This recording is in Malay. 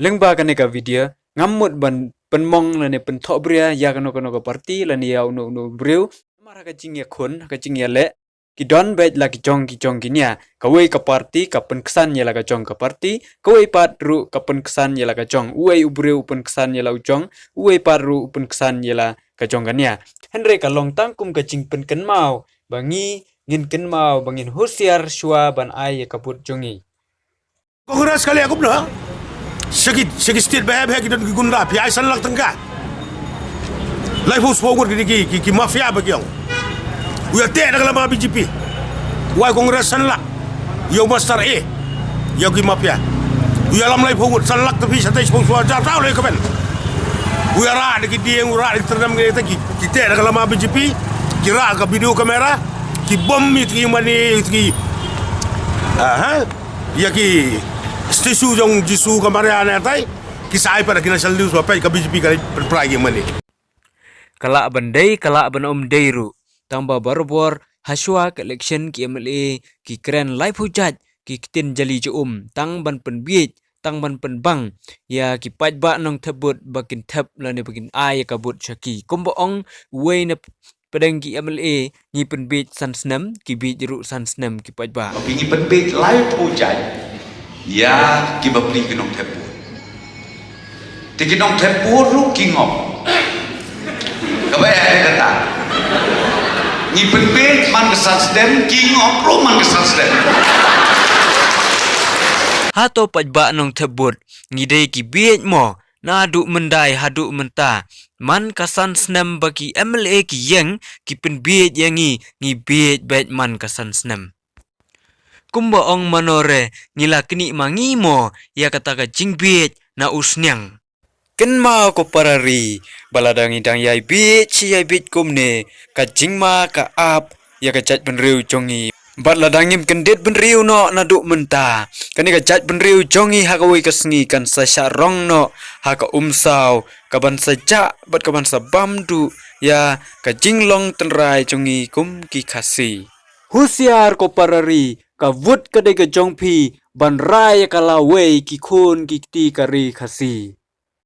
lengba kan ka video ngamut ban penmong lane pen thok bria ya kano ka parti lane ya unu breu mara ka jing ya khun ka jing ya le ki don bet la ki jong kinya kawai ka parti ka pen kesan ya la ka jong ka parti kawai pat ru ka pen kesan ya la ka jong uai ubreu pen kesan ya la ujong uai pat ru pen kesan ya la ka jong kania henry ka long tang kum ka jing pen ken mau bangi ngin ken mau bangin husiar shua ban ai ka put jongi Kongres kali aku benar. Segi state bahaya kita guna piai sanlak tengah. Life was forward ki mafia bagiang. Uya teh dalam BJP. Wai kongres sanlak. Yo master A. Yo ki mafia. Uya lam life forward sanlak tapi santai sponsor tahu lagi kapan. Uya ra deki dia ura di terdam kita kita dalam BJP. Kira ke video kamera. Ki bom ki mani ki. Ya ki Stisu jong jisu kemarin atai kisah pada kena selalu sampai ke BJP kali peragi mana. Kala bandai kala ban deiru tambah barbor haswa election ki MLA ki keren live hujat ki tin jali jum tang ban penbiet tang ban penbang ya ki pajba nong tebut bakin tep lane bakin ai kabut syaki komboong we na pedang ki MLA ni penbiet sansnem ki bi jeru sansnem ki pajba pingi penbiet live hujat ya kibabli kinong tepu tikinong tepu ru kingop kabay ay kata ni penbet man kesansdem kingop ru man kesansdem hato pajba nong tebut ngidei ki biet mo na adu mendai hadu menta man kasan snem bagi MLA ki yang ki penbiet yangi ngi biet bet man kasan snem kumbaong manore ngila kini mangi mo ya kata ka jingbiet na usnyang ken ma ko parari baladang idang yai bit si yai bit kumne ka jingma ka ap ya ka chat benriu jongi baladangim kendet benriu no na du menta kani ka chat benriu jongi ha ka wei ka sngi kan sa syarong no ha ka umsau ka ban saja bat ka ban sabam du ya ka jinglong tenrai jongi kum ki khasi husiar ko parari ka vut ka de ka jong phi ban rai ka la wei ki khun ki ti ka ri khasi